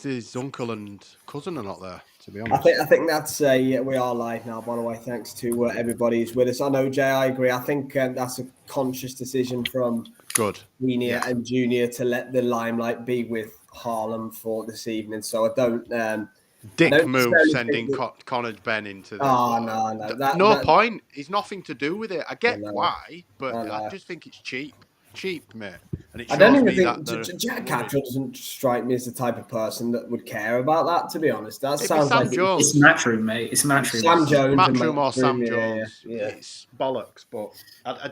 his uncle and cousin are not there, to be honest. I think that's we are live now, by the way. Thanks to everybody who's with us. I know, Jay, I agree. I think that's a conscious decision from Senior and Junior to let the limelight be with Harlem for this evening. So I don't. Dick move sending Connor Ben into the. No. Point. It's nothing to do with it. I get why, but I just think it's cheap, mate. And it shows I don't even me think that Jack Catterall doesn't strike me as the type of person that would care about that. To be honest, that sounds Sam like Jones. It's Matchroom, mate. It's Matchroom. Sam Jones, Matchroom or Sam Jones. Yeah. It's bollocks. But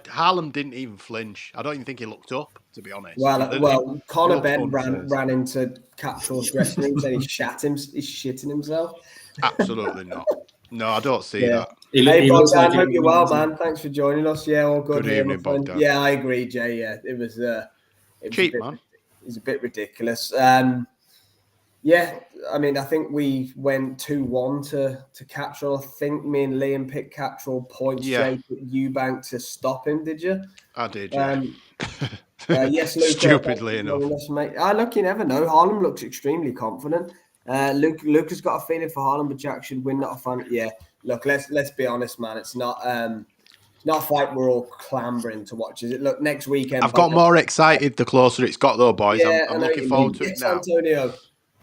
Harlem didn't even flinch. I don't even think he looked up, to be honest. Well, Connor Ben ran into Catterall's dressing room and he's shitting himself. Absolutely not. No, I don't see that. Hey, Bogdan, hope you're well, man. Thanks for joining us. Yeah, all good. Good evening, Bogdan. Yeah, I agree, Jay. Yeah, it was cheap, man. It was a bit ridiculous. Yeah, I mean, I think we went 2-1 to Catterall. I think me and Liam picked Catterall points. Jay picked Eubank to stop him. Did you? I did. Yeah. Yes, Luke. Stupidly enough. Mate. Look, you never know. Harlem looks extremely confident. Luke has got a feeling for Harlem, but Jack should win. Not a fan. Yeah. Look, let's be honest, man. It's not a fight we're all clambering to watch. Is it? Look, next weekend. I've got more excited the closer it's got, though, boys. Yeah, I'm looking forward to it now. Antonio,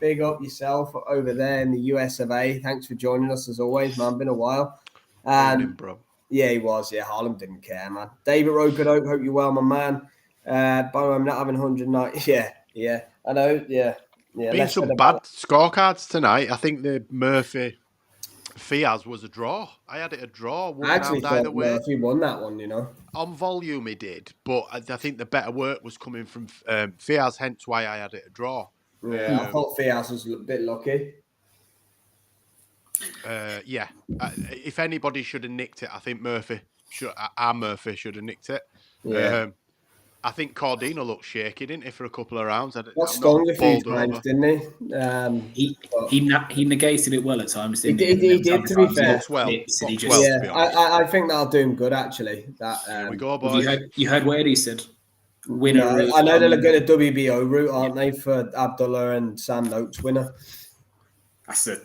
big up yourself over there in the US of A. Thanks for joining us as always, man. Been a while. Bro. Yeah, he was. Yeah, Harlem didn't care, man. David Ropedope, hope you're well, my man. By the way, I'm not having 190. Yeah, I know. Yeah. Been some bad scorecards tonight. I think the Murphy Fiaz was a draw. I had it a draw. I actually thought Murphy won that one, you know. On volume, he did, but I think the better work was coming from Fiaz, hence why I had it a draw. Yeah, I thought Fiaz was a bit lucky. If anybody should have nicked it, I think Murphy should have nicked it. Yeah. I think Cordino looked shaky, didn't he, for a couple of rounds? Got stung a few times, didn't he? He negated it well at times, didn't he? He did, to be fair. I think that'll do him good, actually. Here we go, boys. You heard what Eddie said? Winner. I know they're going to WBO route, aren't they, for Abdullah and Sam Noakes winner? That's a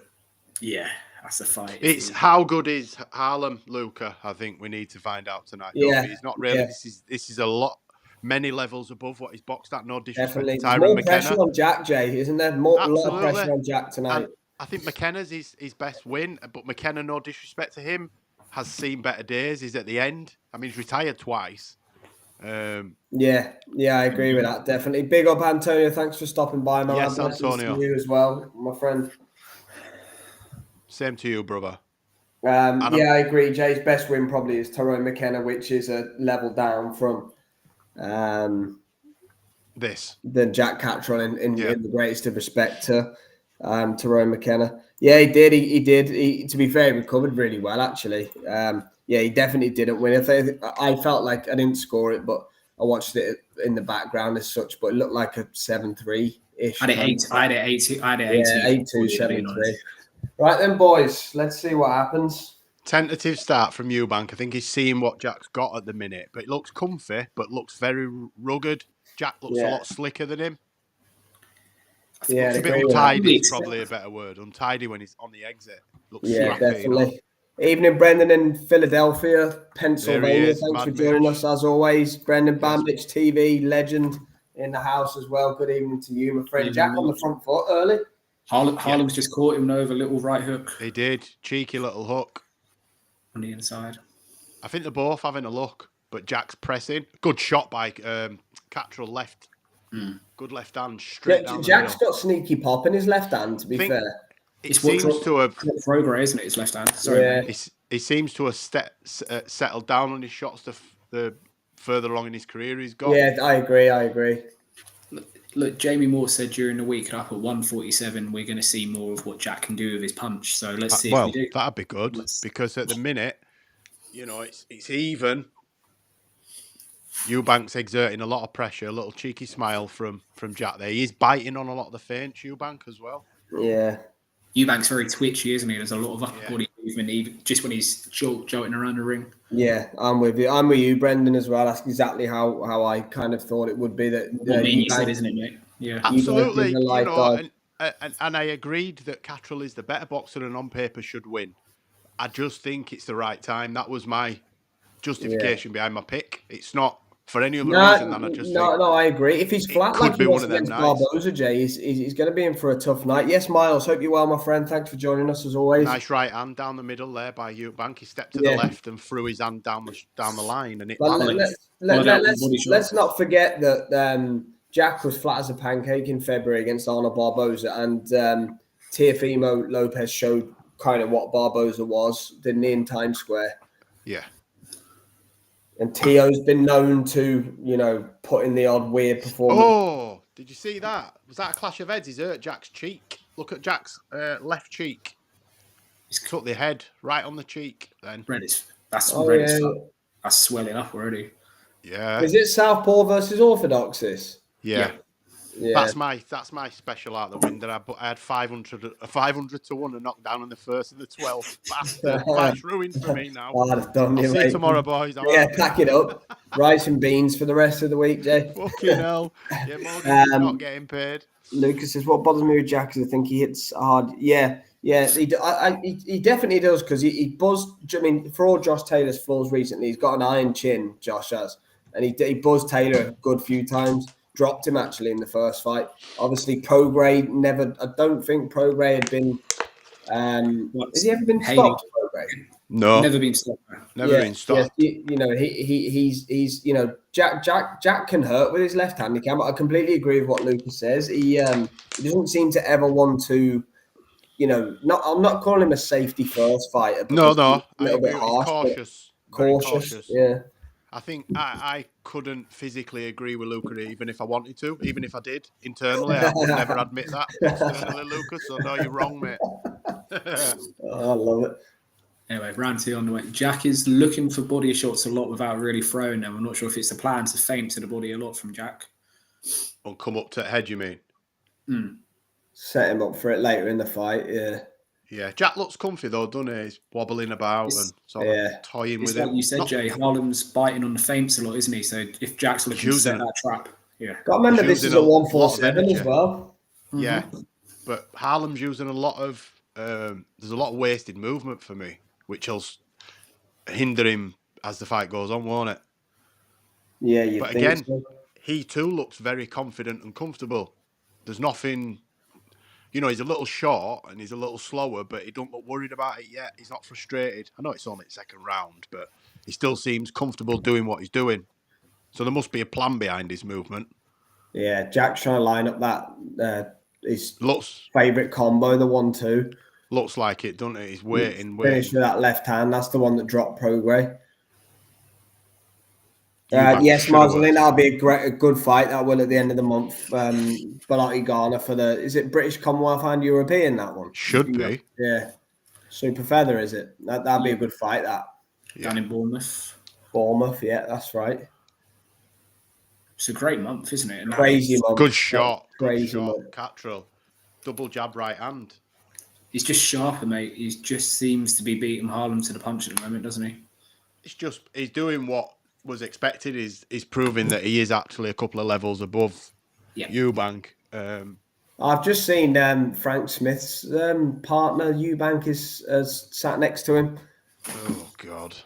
fight. It's how good is Harlem, Luca? I think we need to find out tonight. Yeah, he's not really. Yeah. This is a lot. Many levels above what he's boxed at. No disrespect to Tyron McKenna. More pressure on Jack, Jay, isn't there? A lot of pressure on Jack tonight. And I think McKenna's his best win, but McKenna, no disrespect to him, has seen better days. He's at the end. I mean, he's retired twice. Yeah, I agree with that, definitely. Big up, Antonio. Thanks for stopping by, man. Yes, Antonio. To you as well, my friend. Same to you, brother. I agree. Jay's best win probably is Tyrone McKenna, which is a level down from than Jack Catterall in the greatest of respect to Tyrone McKenna. Yeah, he did. He did. To be fair, he recovered really well, actually. He definitely didn't win. I felt like I didn't score it, but I watched it in the background as such. But it looked like a 7-3-ish. I had it 8-2. 8-2, 7-3. Right then, boys. Let's see what happens. Tentative start from Eubank. I think he's seeing what Jack's got at the minute, but it looks comfy, but looks very rugged. Jack looks a lot slicker than him. Yeah, looks a bit untidy. Is probably a better word. Untidy when he's on the exit. Looks scrappy, definitely. Evening, Brendan in Philadelphia, Pennsylvania. Thanks for joining us as always. Brendan Bamlich, TV legend in the house as well. Good evening to you, my friend. Jack on the front foot early. Harlem's just caught him over a little right hook. He did. Cheeky little hook. On the inside. I think they're both having a look, but Jack's pressing. Good shot by Catterall left. Good left hand straight down. Jack's got sneaky pop in his left hand, to be fair. It seems to have Kroger, isn't it? His left hand. Sorry. Yeah. He seems to have settled down on his shots the further along in his career he's got. Yeah, I agree. Look, Jamie Moore said during the week up at 147, we're going to see more of what Jack can do with his punch. So let's see if we do. That'd be good because at the minute, it's even. Eubank's exerting a lot of pressure, a little cheeky smile from Jack there. He's biting on a lot of the feints, Eubank, as well. Yeah. Eubank's very twitchy, isn't he? There's a lot of upper body movement, even just when he's jolting around the ring. Yeah, I'm with you. I'm with you, Brendan, as well. That's exactly how I kind of thought it would be. That what you said, isn't it, mate? Yeah, absolutely. and I agreed that Catterall is the better boxer and on paper should win. I just think it's the right time. That was my justification behind my pick. It's not for any other reason than I just think. No, I agree. If he's flat like he was against Barboza, Jay, he's going to be in for a tough night. Yes, Miles, hope you're well, my friend. Thanks for joining us as always. Nice right hand down the middle there by Eubank. He stepped to the left and threw his hand down the line, and it. Let's not forget that Jack was flat as a pancake in February against Arnold Barboza, and Teofimo Lopez showed kind of what Barboza was, didn't he, in Times Square? Yeah. And Tio's been known to, put in the odd weird performance. Oh, did you see that? Was that a clash of heads? He's hurt Jack's cheek. Look at Jack's left cheek. He's cut the head right on the cheek then. That's swelling up already. Yeah. Is it Southpaw versus Orthodoxis? Yeah. That's my special out the window. I had 500 to 1 and knocked down in the first and the 12th. Bastard. That's ruined for me now. I'll see you tomorrow, boys. Pack it up. Rice and beans for the rest of the week, Jay. Fucking hell. Yeah, Morgan's not getting paid. Lucas says, what bothers me with Jack is I think he hits hard. Yeah, he definitely does because he buzzed. I mean, for all Josh Taylor's flaws recently, he's got an iron chin, Josh has. And he buzzed Taylor a good few times. Dropped him actually in the first fight. Obviously, Prograis never. I don't think Prograis had been. Has he ever been stopped? Prograis? No, never been stopped. Never been stopped. Yeah, he's Jack can hurt with his left hand. He can. But I completely agree with what Lucas says. He doesn't seem to ever want to. I'm not calling him a safety first fighter. No, a little bit harsh, cautious. Yeah. I think I couldn't physically agree with Luca even if I wanted to, even if I did internally. I would never admit that externally, Lucas. So no, you're wrong, mate. I love it. Anyway, round 2 on the way. Jack is looking for body shots a lot without really throwing them. I'm not sure if it's the plan to feint to the body a lot from Jack. Or come up to the head, you mean? Set him up for it later in the fight, yeah. Yeah, Jack looks comfy though, doesn't he? He's wobbling about and sort of toying with it. Like you said, Jay, Harlem's biting on the feints a lot, isn't he? So if Jack's looking to set that trap, got to remember this is a 147 as well. Yeah, but Harlem's using a lot of. There's a lot of wasted movement for me, which will hinder him as the fight goes on, won't it? Yeah, but again, he too looks very confident and comfortable. There's nothing. He's a little short and he's a little slower, but he don't look worried about it yet. He's not frustrated. I know it's only the second round, but he still seems comfortable doing what he's doing. So there must be a plan behind his movement. Yeah, Jack's trying to line up that his favourite combo, the 1-2. Looks like it, doesn't it? He's waiting. Finish with that left hand. That's the one that dropped Prograis. Yes, Miles, I think that'll be a good fight. That will at the end of the month. Bellotti Garner for is it British Commonwealth and European, that one? Should be. Yeah. Super feather, is it? That'll be a good fight, that. Down in Bournemouth. Bournemouth, yeah, that's right. It's a great month, isn't it? Crazy month. Good shot. Crazy month. Catterall. Double jab right hand. He's just sharper, mate. He just seems to be beating Harlem to the punch at the moment, doesn't he? He's doing what was expected. He's proving that he is actually a couple of levels above Eubank. I've just seen Frank Smith's partner Eubank is sat next to him. Oh God!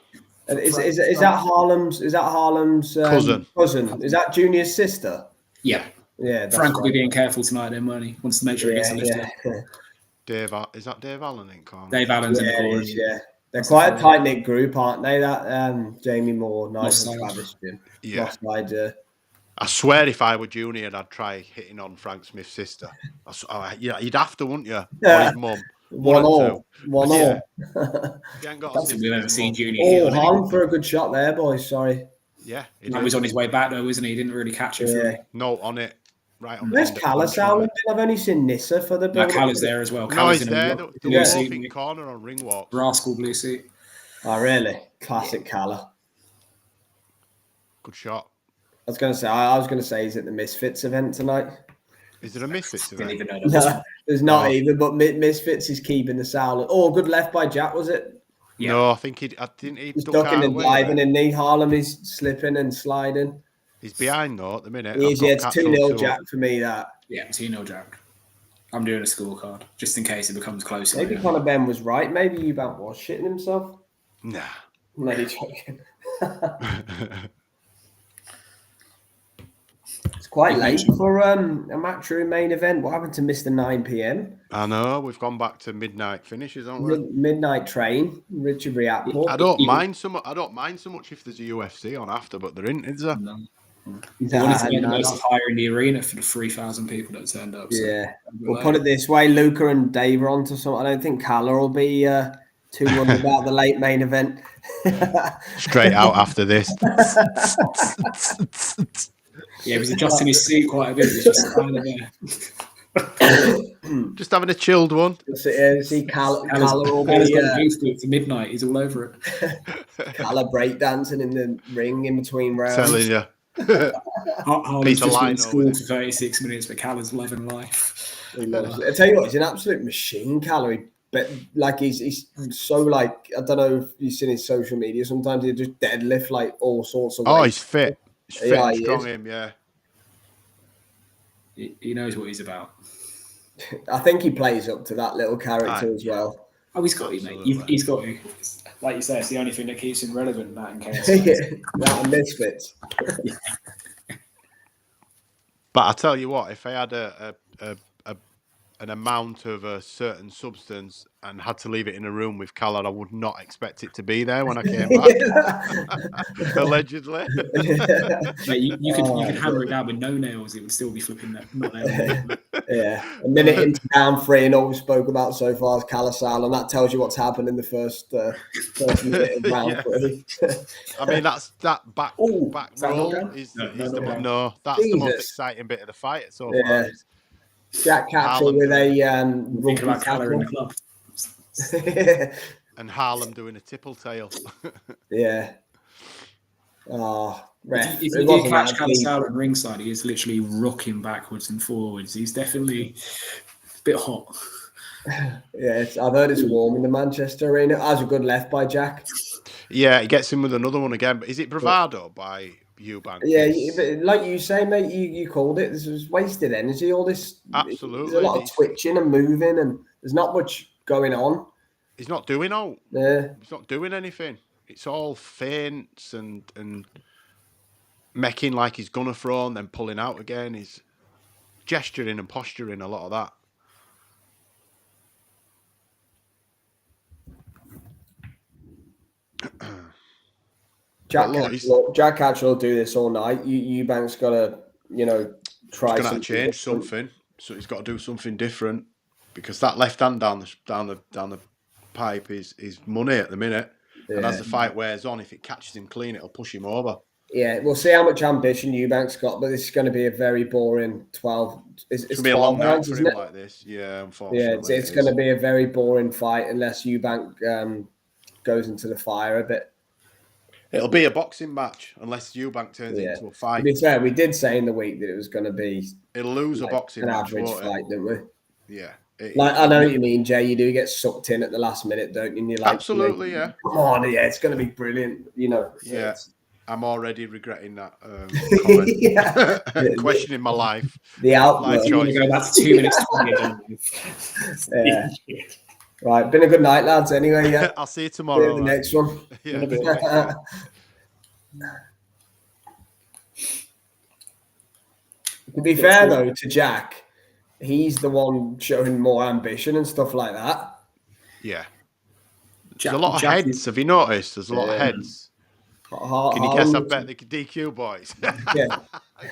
Is that Harlem's? Is that Harlem's cousin? Is that Junior's sister? Yeah. Frank will be being careful tonight, then, won't he? Wants to make sure he gets on this day. Is that Dave Allen in corner? Dave Allen's in the corner. Yeah. They're quite a tight knit group, aren't they? That Jamie Moore, Nigel Traveston. Yeah. I swear, if I were Junior, I'd try hitting on Frank Smith's sister. You'd have to, wouldn't you? Or his mum. 1-1. You ain't got I don't think we've ever seen Junior. Harlem for a good shot there, boys. Sorry. Yeah. He was on his way back, though, wasn't he? He didn't really catch it. Yeah. No, on it. Right on. Where's Callis? I've only seen Nissa for the. No, Callis there as well. No, he's there. The blue suit corner on ring walk. Rascal blue suit. Oh, really? Classic Calla. Good shot. I was going to say, is it the Misfits event tonight? Is it a Misfits event? Didn't even know that. No, there's not even, but Misfits is keeping the Soul. Oh, good left by Jack, was it? Yeah. No, I think he's ducking and diving, and Harlem is slipping and sliding. He's behind though at the minute. It's 2-0 Jack for me. That. Yeah, 2-0 Jack. I'm doing a scorecard just in case it becomes closer. Maybe Conor Ben was right. Maybe Eubank was shitting himself. Nah. No, he's joking. It's quite late for a Matchroom main event. What happened to Mr. 9 p.m? I know, we've gone back to midnight finishes, haven't we? Midnight train, Richard Riapple. I don't mind so much if there's a UFC on after, but there isn't, is there? No. They wanted to make the most higher in the arena for the 3,000 people that turned up. So yeah. We'll put it this way, Luca and Dave are onto something. I don't think Calla will be too worried about the late main event. Straight out after this. Yeah, he was adjusting his seat quite a bit. He was just standing there. Just having a chilled one. See Calla will be for midnight. He's all over it. Calla breakdancing in the ring in between rounds. Telling you. Harlem's just been in school for 36 minutes, but Calla's loving life. He loves it. I tell you what, he's an absolute machine, Calla. But like he's so like, I don't know if you've seen his social media. Sometimes he just deadlift like all sorts of. Oh, he's fit. He's fit and strong. Him, yeah. He knows what he's about. I think he plays up to that little character as well. Oh, he's got to, mate. He's got to. Like you say, it's the only thing that keeps him relevant. That in case. That and Misfits. But I tell you what, if I had an amount of a certain substance and had to leave it in a room with Calla, I would not expect it to be there when I came back. Allegedly. Mate, you could hammer it down with no nails, it would still be flipping that. Not there. Yeah. A minute into down 3-0 we spoke about so far is Calla Sal, and that tells you what's happened in the first minute of round 3. I mean, that's that back roll is the most exciting bit of the fight so far. Jack Catterall with a think about Calla in the club. And Harlem doing a tipple tail. Yeah. Oh, if you do catch Calla at ringside, he is literally rocking backwards and forwards. He's definitely a bit hot. Yeah, I've heard it's warm in the Manchester arena. That was a good left by Jack. Yeah, he gets in with another one again. But is it bravado by Eubank? Yeah, but like you say, mate, you called it. This was wasted energy. All this, absolutely. There's a lot of twitching and moving, and there's not much going on. He's not doing all. Yeah, he's not doing anything. It's all feints and making like he's gonna throw and then pulling out again. He's gesturing and posturing, a lot of that. Jack Catterall will do this all night. Eubank's got to, try. He's going to change something, so he's got to do something different because that left hand down the pipe is money at the minute. Yeah. And as the fight wears on, if it catches him clean, it'll push him over. Yeah, we'll see how much ambition Eubank's got, but this is going to be a very boring 12. It's going to be a long night for him like this. Yeah, unfortunately. Yeah, it's going to be a very boring fight unless Eubank goes into the fire a bit. It'll be a boxing match unless Eubank turns it into a fight. To be fair, we did say in the week that it was going to be. It'll lose a boxing match. An average fight, didn't we? Yeah. I know what you mean, Jay. You do get sucked in at the last minute, don't you? And you're like, absolutely, yeah. Come on, yeah, it's going to be brilliant. Yeah. I'm already regretting that comment. Questioning my life. The outlook. You're going to go back to 2 minutes. Yeah. Right, been a good night, lads. Anyway, yeah. I'll see you tomorrow. The next one. Yeah. To be fair, though, to Jack, he's the one showing more ambition and stuff like that. Yeah. There's a lot of heads. Have you noticed? There's a lot of heads. Can you guess? I bet the DQ boys. Yeah.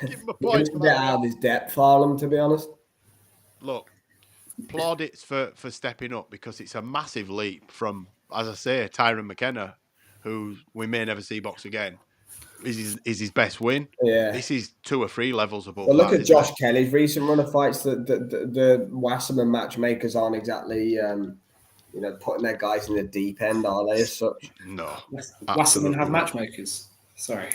Give him a point. He's a bit out of his depth, Harlem, to be honest. Look, plaudits for stepping up because it's a massive leap from, as I say, Tyron McKenna, who we may never see box again. Is his best win. Yeah. This is 2 or 3 levels above. Well, look at Josh Kelly's recent run of fights. The Wasserman matchmakers aren't exactly putting their guys in the deep end, are they, as such? No. Wasserman have matchmakers. Sorry.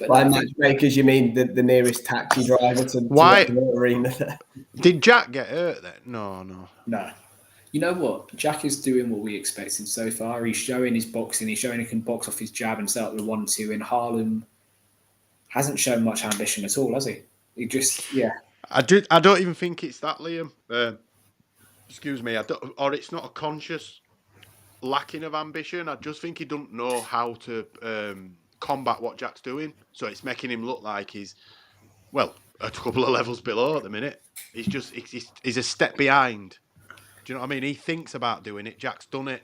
By matchmakers, you mean the nearest taxi driver to the arena? Did Jack get hurt then? No. You know what? Jack is doing what we expected so far. He's showing his boxing. He's showing he can box off his jab and set up the 1-2. And Harlem hasn't shown much ambition at all, has he? He just, yeah. I don't even think it's that, Liam. Excuse me. Or it's not a conscious lacking of ambition. I just think he doesn't know how to combat what Jack's doing. So it's making him look like he's, well, a couple of levels below at the minute. He's a step behind. Do you know what I mean? He thinks about doing it. Jack's done it.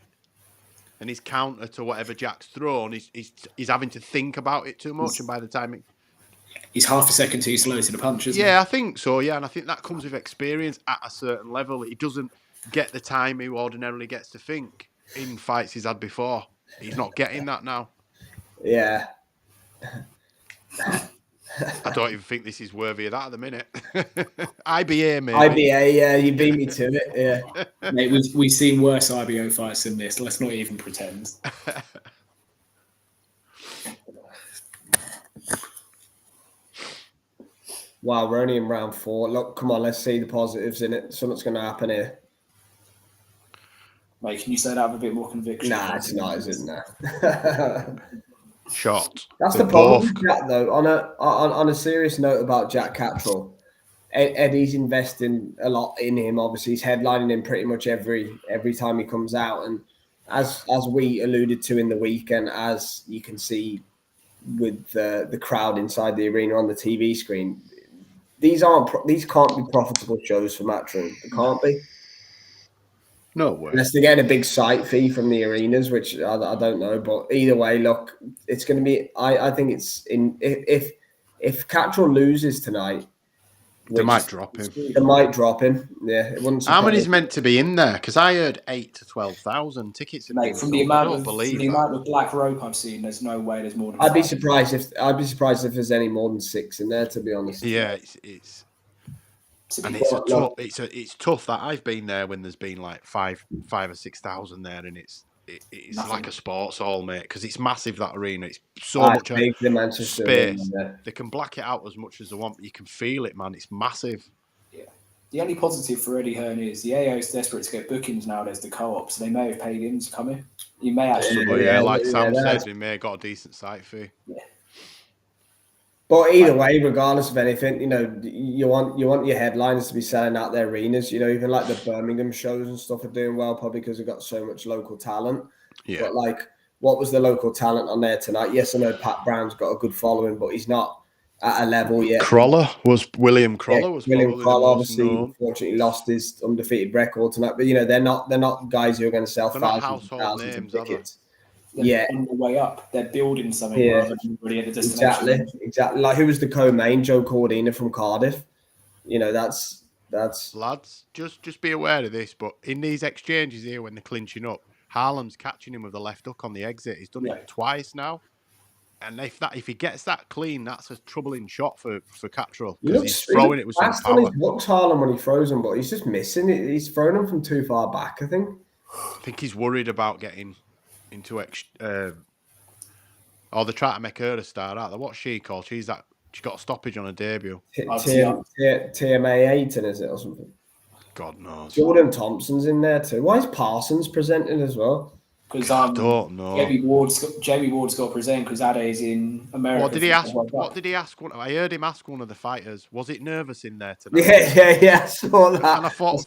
And his counter to whatever Jack's thrown, he's having to think about it too much. And by the time he's half a second too slow to the punch, isn't he? Yeah, I think so, yeah. And I think that comes with experience at a certain level. He doesn't get the time he ordinarily gets to think in fights he's had before. He's not getting that now. Yeah. I don't even think this is worthy of that at the minute. IBA, maybe. IBA, yeah, you beat me to it, yeah. Mate, we've seen worse IBO fights than this. Let's not even pretend. Wow, we're only in round 4. Look, come on, let's see the positives in it. Something's going to happen here. Mate, can you say that with a bit more conviction? Nah, it's not, is it? Nah. Shot. That's the problem with Jack, though. On a serious note about Jack Catterall, Eddie's investing a lot in him. Obviously, he's headlining him pretty much every time he comes out. And as we alluded to in the weekend, as you can see with the crowd inside the arena on the TV screen, these can't be profitable shows for Matchroom. They can't be. No way. Unless they're getting a big site fee from the arenas, which I don't know. But either way, look, it's going to be. I think it's in. If Catterall loses tonight, they might drop him. They might drop him. Yeah, it wouldn't. How many's meant to be in there? Because I heard 8,000 to 12,000 tickets. Mate, from the amount of black rope I've seen, there's no way there's more than. I'd be surprised if there's any more than 6 in there. To be honest. Yeah, it's tough that I've been there when there's been like 5,000 or 6,000 there, and it's like a sports hall, mate, because it's massive, that arena. It's so much space. They can black it out as much as they want, but you can feel it, man. It's massive. Yeah. The only positive for Eddie Hearn is the AO is desperate to get bookings now. There's the co-op, so they may have paid him to come in. He may actually. Like Sam said, he may have got a decent site fee. Yeah. But either way, regardless of anything, you want your headliners to be selling out their arenas. Even like the Birmingham shows and stuff are doing well, probably because they've got so much local talent. Yeah. But like, what was the local talent on there tonight? Yes, I know Pat Brown's got a good following, but he's not at a level yet. William Crawler obviously unfortunately lost his undefeated record tonight. But they're not guys who are going to sell thousands of tickets. They're on the way up. They're building something rather than really at the destination. Exactly. Like, who was the co-main? Joe Cordina from Cardiff. That's lads. Just be aware of this. But in these exchanges here, when they're clinching up, Harlem's catching him with the left hook on the exit. He's done it twice now. And if he gets that clean, that's a troubling shot for Catterall, because he's throwing it with some power. He looks Harlem when he throws them, but he's just missing it. He's throwing them from too far back, I think. I think he's worried about getting into they try to make her a star out there. What's she called? She got a stoppage on her debut. TMA 18, is it, or something? God knows. Jordan Thompson's in there too. Why is Parsons presenting as well? Because I don't know. Jamie Ward's got to present because Ade's in America. What did he ask? What did he ask? I heard him ask one of the fighters, was it nervous in there tonight? Yeah. I saw that. And I thought,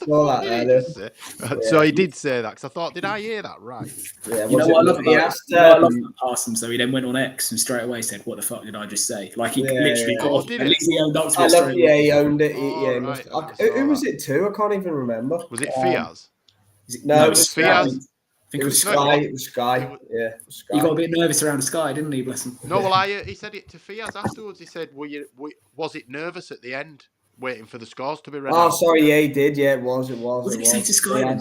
so he did say that, because I thought, did I hear that right? Yeah, I love that Parsons, so he then went on X and straight away said, "What the fuck did I just say?" Like he literally got. At least he owned up to it. He owned it. Who was it to? I can't even remember. Was it Fiaz? No, it was Fiaz. It was Sky. It was Sky. Yeah, it was Sky. He got a bit nervous around Sky, didn't he? Bless him. No, he said it to Fiaz afterwards. He said, "Was it nervous at the end, waiting for the scores to be read?" Oh, sorry, yeah, he did. Yeah, it was. What did he say to Sky?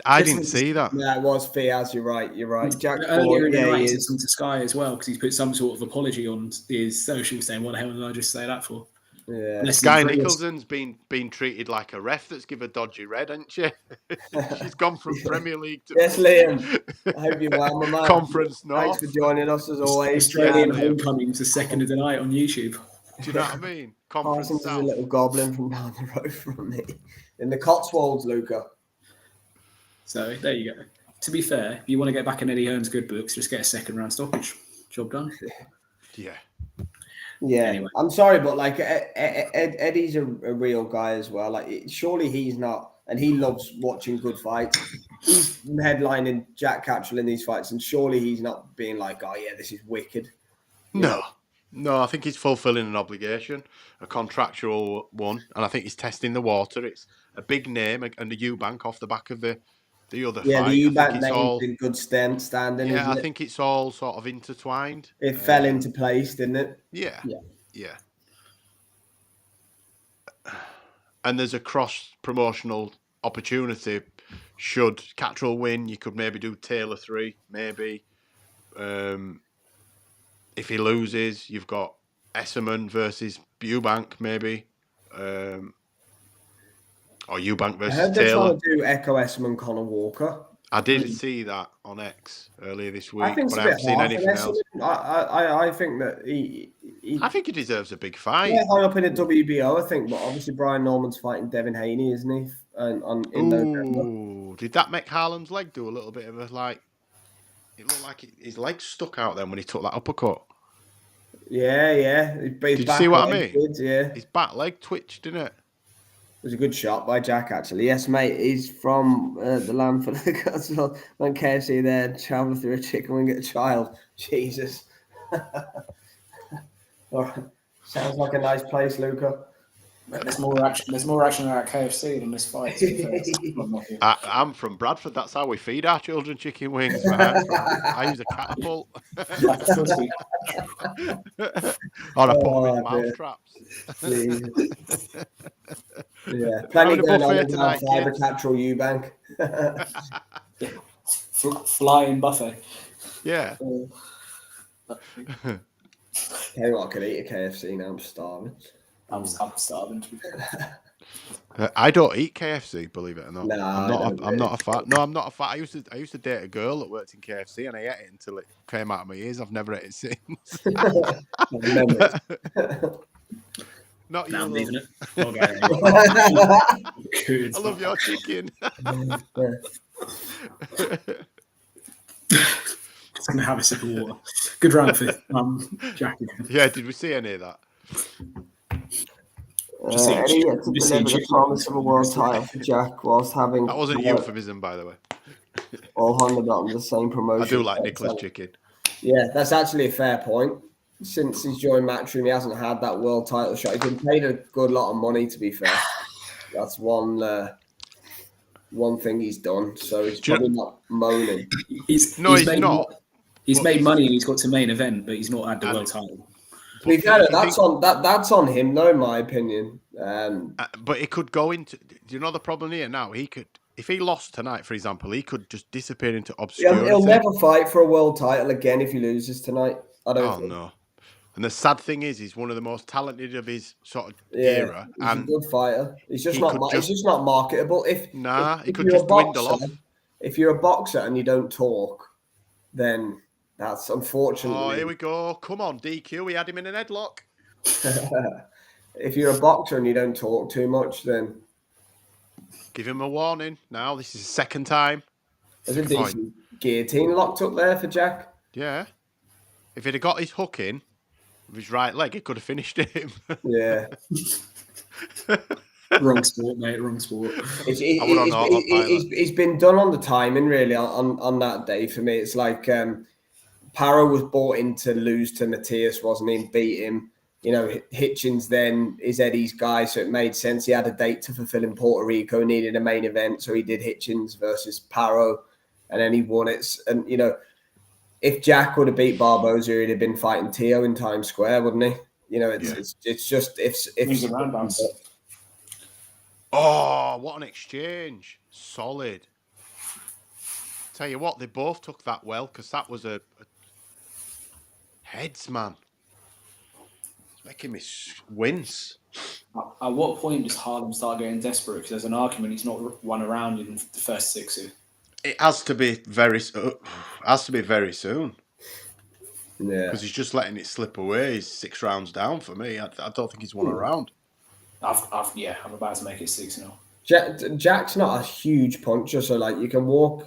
I didn't see that. Yeah, it was Fiaz. You're right. Jack earlier in the night, he said something to Sky as well, because he's put some sort of apology on his social saying, "What the hell did I just say that for?" Yeah. Sky Nicholson's been treated like a ref that's given a dodgy red, hasn't she? She's gone from Premier League to... Yes, Liam. I hope you're well, my man. Conference North. Thanks for joining us as always. Australian Homecoming to second of the night on YouTube. Do you know what I mean? Conference Parsons South. is a little goblin from down the road from me. In the Cotswolds, Luca. So, there you go. To be fair, if you want to get back in Eddie Hearn's good books, just get a second round stoppage. Job done. Yeah. Yeah, anyway. I'm sorry, but like Eddie's a real guy as well. Like, surely he's not, and he loves watching good fights. He's headlining Jack Catterall in these fights, and surely he's not being like, "Oh yeah, this is wicked." No, I think he's fulfilling an obligation, a contractual one, and I think he's testing the water. It's a big name, and the Eubank off the back of the other fight. The Eubank name's in good standing. Yeah, isn't I it? think it's all sort of intertwined. It fell into place, didn't it? Yeah. And there's a cross-promotional opportunity. Should Catterall win, you could maybe do Taylor 3, maybe. If he loses, you've got Esserman versus Eubank, maybe. Or Eubank versus Taylor. I heard they're trying to do Echo Esserman, Conor Walker. I did see that on X earlier this week, but I haven't seen anything else. I think that I think he deserves a big fight. Yeah, high up in a WBO, I think, but obviously Brian Norman's fighting Devin Haney, isn't he? In November. Did that make Harlem's leg do a little bit of a like? It looked like his leg stuck out then when he took that uppercut. Yeah. Did you see what I mean? Yeah. His back leg twitched, didn't it? It was a good shot by Jack, actually. Yes, mate. He's from the land for the gods. When KFC there, travel through a chicken and get a child. Jesus. All right. Sounds like a nice place, Luca. There's more action at KFC than this fight. I'm from Bradford. That's how we feed our children chicken wings. I use a catapult. Or I put them in mouse traps. Yeah, plenty going on in our Fiber Catterall Eubank. Flying buffet. Yeah. Tell you what, I could eat a KFC now. I'm starving. I'm starving. I don't eat KFC, believe it or not. No, I'm not a fat. No, I'm not a fat. I used to date a girl that worked in KFC, and I ate it until it came out of my ears. I've never ate it since. Not you. I'm leaving it. Okay. I love your chicken. It's gonna have a sip of water. Good round for Jack. Yeah, did we see any of that? Eddie had to deliver the promise of a world title for Jack whilst having... That wasn't euphemism, by the way. All hundred on the same promotion. I do like Nicholas chicken. Yeah, that's actually a fair point. Since he's joined Matchroom, he hasn't had that world title shot. He's been paid a good lot of money, to be fair. That's one thing he's done. So he's probably not moaning. He's not. He's made money and he's got to main event, but he's not had the world title. To be fair, that's on him, though, in my opinion. But it could go into. Do you know the problem here now? He could, if he lost tonight, for example, he could just disappear into obscurity. He'll never fight for a world title again if he loses tonight. I don't think. No. And the sad thing is, he's one of the most talented of his sort of era. He's a good fighter. He's just not marketable. He could just dwindle off. If you're a boxer and you don't talk, then that's unfortunately. Oh, here we go. Come on, DQ. We had him in an headlock. If you're a boxer and you don't talk too much, then give him a warning. Now this is the second time. There's a decent guillotine locked up there for Jack. Yeah. If he'd have got his hook in with his right leg, it could have finished him. Yeah. Wrong sport, mate. Wrong sport. He's been done on the timing, really, on that day for me. It's like Parra was bought in to lose to Matthias, wasn't he? Beat him. You know, Hitchens then is Eddie's guy, so it made sense. He had a date to fulfill in Puerto Rico, needed a main event, so he did Hitchens versus Parra, and then he won it. And, you know, if Jack would have beat Barboza, he'd have been fighting Tio in Times Square, wouldn't he? You know, it's just if he's a round bounce. Oh, what an exchange. Solid. Tell you what, they both took that well, because that was a heads, man. It's making me wince. At what point does Harlem start getting desperate? Because there's an argument he's not won around in the first 6 years. It has to be very soon. Yeah. Because he's just letting it slip away. He's 6 rounds down for me. I don't think he's won a round. I'm about to make it 6 now. Jack's not a huge puncher, so like you can walk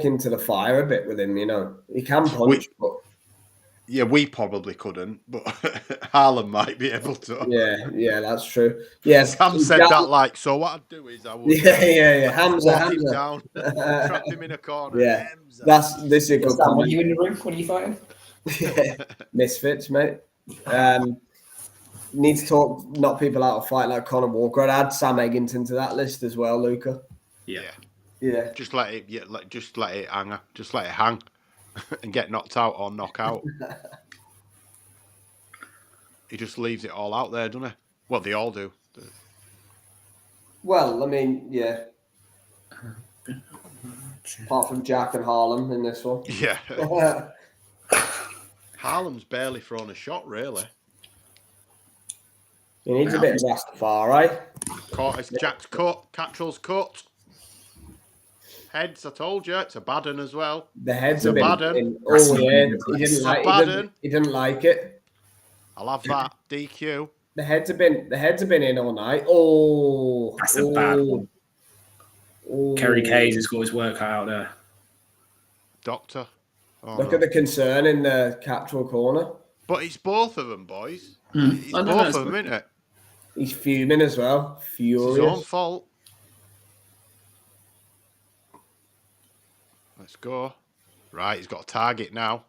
into the fire a bit with him. You know, he can punch. Yeah, we probably couldn't, but Harlem might be able to. Yeah, that's true. Yeah, Sam said that like, so what I'd do is I would Hamza, walk him down, trap him in a corner. Yeah, Hamza. this is a good comment. When you in the ring? What are you fighting? Yeah, misfits, mate. Need to knock people out of fight like Conor Walker. I'd add Sam Eggington to that list as well, Luca. Yeah. Just let it hang. Just let it hang, and get knocked out or knock out. He just leaves it all out there, doesn't he? Well, they all do. Well, I mean, yeah. Apart from Jack and Harlem in this one. Yeah. Harlem's barely thrown a shot, really. He needs a bit of Rastafari. It's Jack's cut. Catterall's cut. Heads, I told you, it's a bad one as well. The heads are bad one. Oh, yeah. He didn't like it. I'll have that. DQ. The heads have been in all night. Oh, that's a bad one. Oh. Kerry Kayes has got his work out there. Doctor. Look at the concern in the Catterall corner. But it's both of them, boys. It's both of them, isn't it? He's fuming as well. Furious. It's his own fault. Let's go. Right, he's got a target now.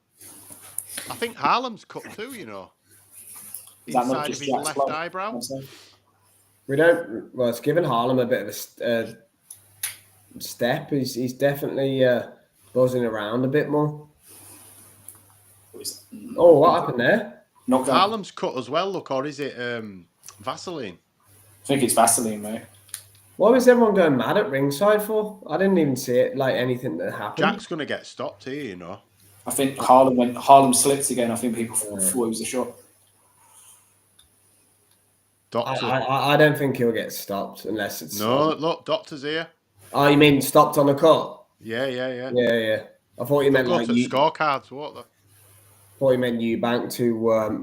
I think Harlem's cut too, you know. Inside of his left eyebrow. It's given Harlem a bit of a step. He's definitely buzzing around a bit more. Oh, what happened there? Harlem's cut as well, look, or is it Vaseline? I think it's Vaseline, mate. What was everyone going mad at ringside for? I didn't even see it, like anything that happened. Jack's going to get stopped here, you know. I think Harlem slipped again. I think people thought it was a shot. Doctor. I don't think he'll get stopped unless it's... No, look, Doctor's here. Oh, you mean stopped on the cut? Yeah. I thought you meant like... scorecards, what the... I thought you meant Eubank to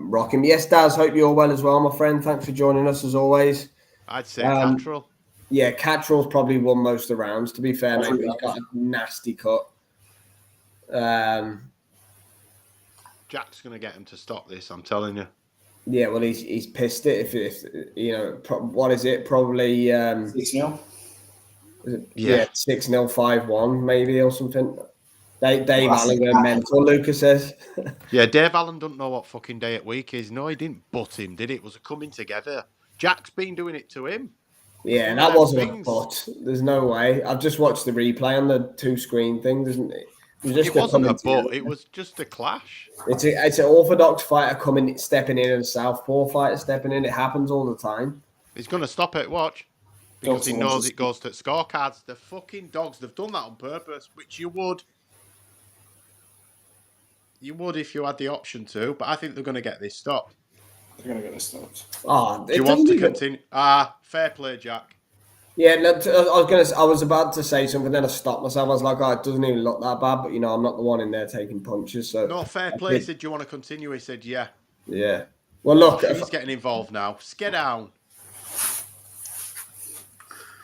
rock him. Yes, Daz, hope you're well as well, my friend. Thanks for joining us as always. I'd say Catterall. Yeah, Catterall's probably won most of the rounds, to be fair, mate. He's got a nasty cut. Jack's going to get him to stop this, I'm telling you. Yeah, well, he's pissed it. If you know, what is it? Probably 6-0. Yeah, 6-0, 5-1 maybe or something. Dave Allen going mental, Lucas says. Yeah, Dave Allen doesn't know what fucking day at week is. No, he didn't butt him, did it? It was a coming together. Jack's been doing it to him. Yeah, that wasn't a butt. There's no way. I've just watched the replay on the 2-screen thing, doesn't it? It wasn't a butt. It was just a clash. It's an orthodox fighter stepping in, and a southpaw fighter stepping in. It happens all the time. He's going to stop it. Watch, because he knows it goes to scorecards. The fucking dogs. They've done that on purpose, which you would. You would if you had the option to, but I think they're going to get this stopped. They're going to get this stopped. Oh, do you want to continue? Fair play, Jack. Yeah, I was about to say something, then I stopped myself. I was like, it doesn't even look that bad, but you know, I'm not the one in there taking punches. So no, fair play. He said, do you want to continue? He said, yeah. Yeah. Well, look, he's getting involved now. Get down.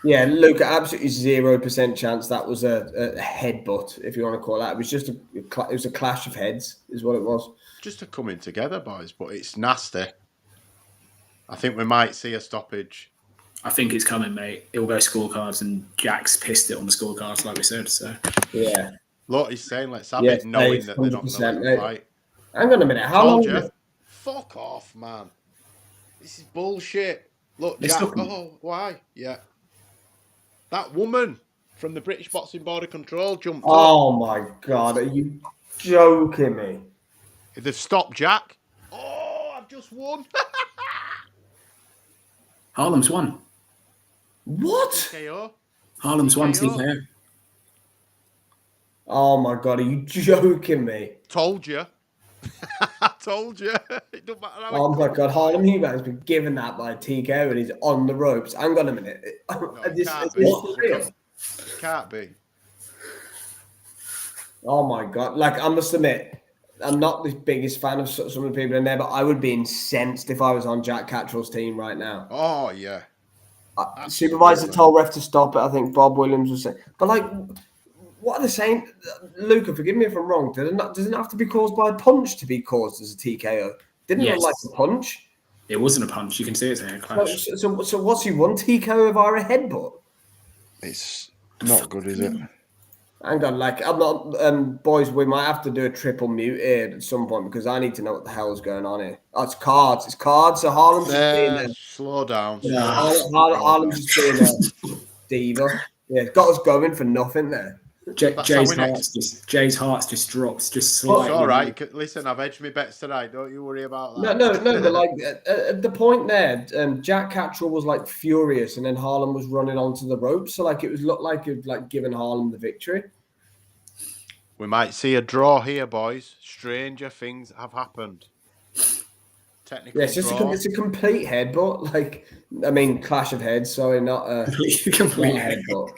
Yeah, Luke, absolutely 0% chance that was a headbutt, if you want to call that. It was just a clash of heads, is what it was. Just a coming together, boys, but it's nasty. I think we might see a stoppage. I think it's coming, mate. It'll go scorecards, and Jack's pissed it on the scorecards, like we said. So yeah, look, he's saying let's have it, knowing that they're not going to let fight. Hang on a minute, how long? Fuck off, man. This is bullshit. Look, Jack. Why? Yeah, that woman from the British Boxing Board of Control jumped. Oh my god, are you joking me? If they've stopped Jack, I've just won. Harlem's won. What? TKO. Harlem's won TKO. Oh my god, are you joking me? Told you. I told you. It don't matter how my god, Harlem Eubank's been given that by TKO and he's on the ropes. Hang on a minute. No, can't be. Oh my god. Like, I must admit, I'm not the biggest fan of some of the people in there, but I would be incensed if I was on Jack Catterall's team right now. Oh, yeah. Supervisor told ref to stop it. I think Bob Williams was saying. But, like, what are they saying? Luca, forgive me if I'm wrong. Does it have to be caused by a punch to be caused as a TKO? Didn't look like a punch. It wasn't a punch. You can see it's a clash. So what's he won? TKO via a headbutt? It's not good, is it? Hang on, I'm not. Boys, we might have to do a triple mute here at some point because I need to know what the hell is going on here. Oh, it's cards. It's cards. So Harlem's just being there. Slow down. Harlem's just being a diva. Yeah, got us going for nothing there. Jay's heart's just drops, just slightly. It's all right. Listen, I've edged my bets tonight. Don't you worry about that. No. But like at the point there, Jack Catterall was like furious, and then Harlem was running onto the ropes. So like it looked like it like giving Harlem the victory. We might see a draw here, boys. Stranger things have happened. Technical. Yeah, it's a complete headbutt. Like, I mean, clash of heads. Sorry, not a complete headbutt.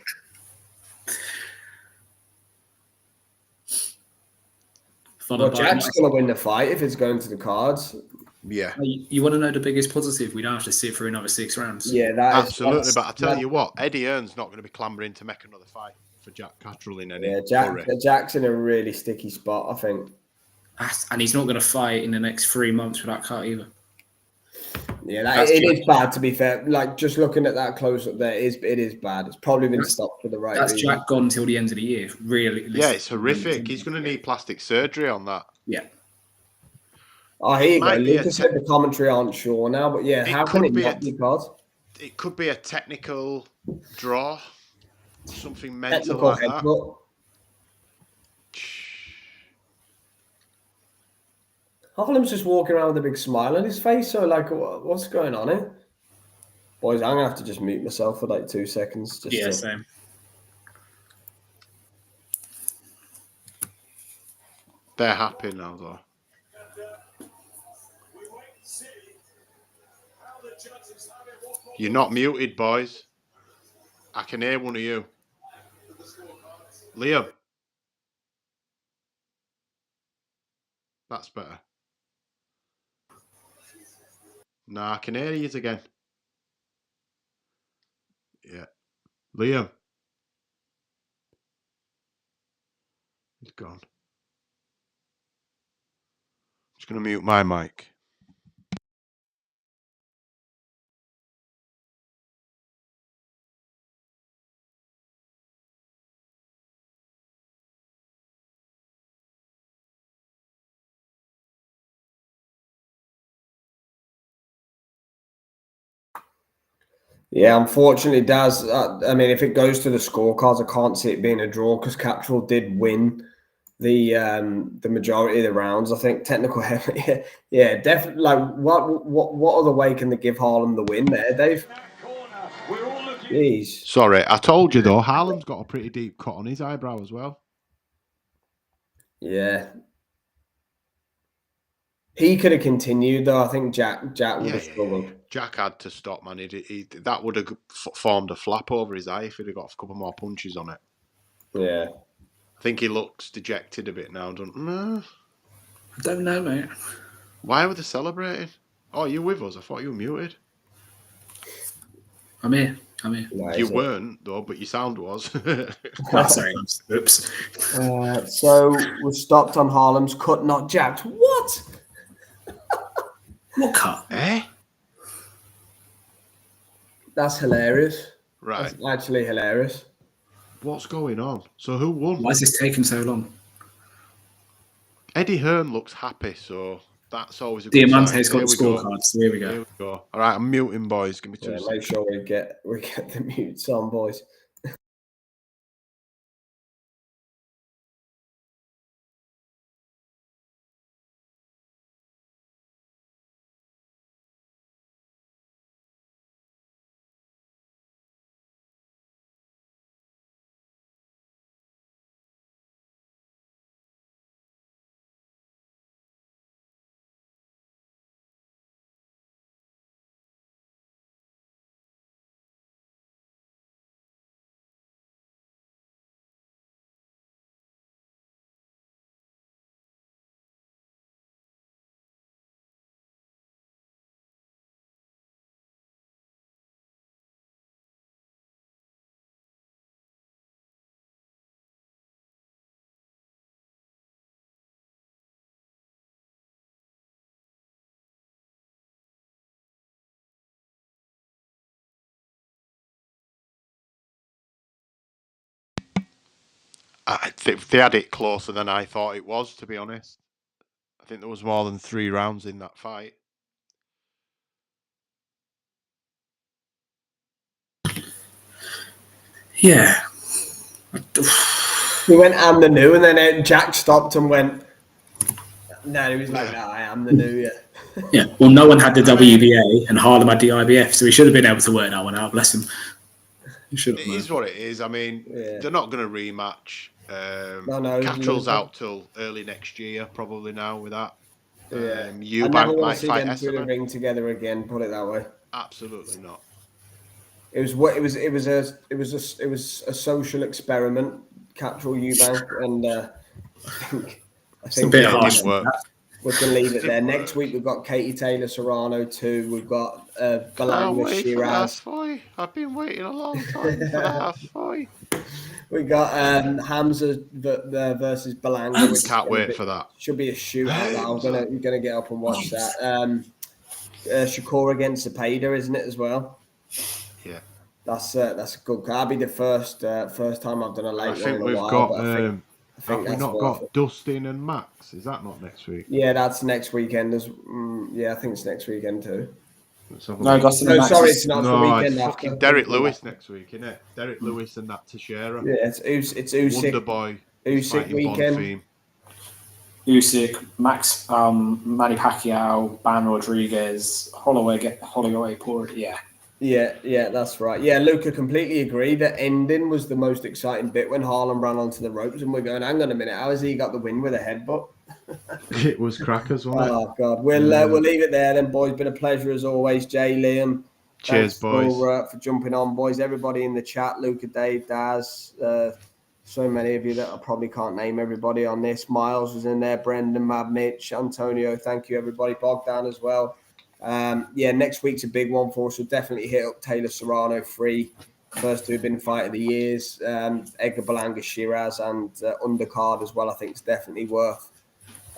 Well, Jack's going to win the fight if it's going to the cards. Yeah. You want to know the biggest positive? We don't have to sit through another 6 rounds. Yeah, absolutely. But I tell you what, Eddie Hearn's not going to be clambering to make another fight for Jack Catterall in any hurry. Jack's in a really sticky spot, I think. And he's not going to fight in the next 3 months with that cut either. Yeah, it is bad, to be fair. Like, just looking at that close-up there, it is bad. It's probably been stopped for the right reason. That's Jack gone till the end of the year. Really. Yeah, it's horrific. He's going to need plastic surgery on that. Yeah. Oh, here you go. Lucas said the commentary aren't sure now, but yeah, how can it not be cards? It could be a technical draw. Something mental like that. Harlem's just walking around with a big smile on his face. So, like, what's going on here? Boys, I'm going to have to just mute myself for like 2 seconds. Same. They're happy now, though. You're not muted, boys. I can hear one of you. Liam. That's better. No, I can hear you again. Yeah. Liam. He's gone. Just going to mute my mic. Yeah, unfortunately, it does. I mean, if it goes to the scorecards, I can't see it being a draw because Catterall did win the majority of the rounds. I think technical heavy. Yeah, definitely. Like, what other way can they give Harlem the win there, Dave? Jeez. Sorry, I told you though. Harlem's got a pretty deep cut on his eyebrow as well. Yeah. He could have continued, though. I think Jack would have struggled. Yeah. Jack had to stop, man. That would have formed a flap over his eye if he'd have got a couple more punches on it. Yeah. I think he looks dejected a bit now, doesn't he? I don't know, mate. Why were they celebrating? Oh, you with us? I thought you were muted. I'm here. You weren't, though, but your sound was. Sorry. Oops. So we're stopped on Harlem's cut, not jacked. What? What cut? That's hilarious. Right. That's actually hilarious. What's going on? So who won? Why is this taking so long? Eddie Hearn looks happy, so that's always a good sign. Diamante's got the scorecards. Here we go. All right, I'm muting, boys. Give me 2 seconds. Make sure we get the mutes on, boys. I think they had it closer than I thought it was, to be honest. I think there was more than 3 rounds in that fight. Yeah. He went, I'm the new, and then Jack stopped and went, no, he was like, no, I am the new, Yeah, well, no one had the WBA, and Harlem had the IBF, so he should have been able to work that one out, bless him. It is what it is. I mean, they're not going to rematch. Catterall's out till early next year, probably now with that. Eubank might fight them through the ring together again. Put it that way. Absolutely not. It was a social experiment, Catterall Eubank, and I think it didn't work. We can leave it there. Next week we've got Katie Taylor Serrano too. We've got Belanga Shiraz. I've been waiting a long time for that fight. We got Hamza versus Belanga. Can't wait for that. Should be a shootout. I'm gonna get up and watch that. Shakur against Zepeda, isn't it as well? Yeah, that's a good. That'll be the first time I've done a late one in a while. I think we've not got Dustin and Max. Is that not next week? Yeah, that's next weekend. I think it's next weekend too. No, sorry, it's not the weekend after. Derek Lewis next week, isn't it? Derek Lewis and that Teixeira. Yeah, it's Usyk. Wonderboy. Usyk weekend. Usyk, Max, Manny Pacquiao, Ban Rodriguez, Holloway Port. Yeah, that's right. Yeah, Luca, completely agree. The ending was the most exciting bit when Harlem ran onto the ropes and we're going, hang on a minute, how has he got the win with a headbutt? It was crackers, wasn't it? Oh, God. We'll leave it there then, boys. Been a pleasure as always. Jay, Liam. Cheers, boys. For jumping on, boys. Everybody in the chat, Luca, Dave, Daz, so many of you that I probably can't name everybody on this. Miles was in there, Brendan, Mad Mitch, Antonio. Thank you, everybody. Bogdan as well. Next week's a big one for us. We'll definitely hit up Taylor Serrano free. First 2 have been fight of the years. Edgar Belanga Shiraz and undercard as well. I think it's definitely worth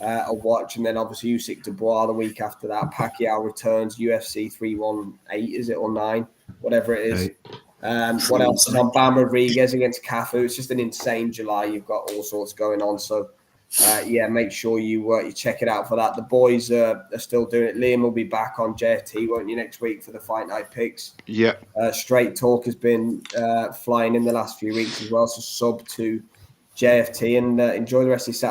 a watch. And then obviously Usyk Dubois the week after that. Pacquiao returns, UFC 318, is it, or 9? Whatever it is. What else is on? Ban Rodriguez against Cafu. It's just an insane July. You've got all sorts going on. So make sure you check it out for that. The boys are still doing it. Liam will be back on JFT, won't you, next week for the Fight Night picks? Yeah. Straight Talk has been flying in the last few weeks as well. So sub to JFT and enjoy the rest of your Saturday.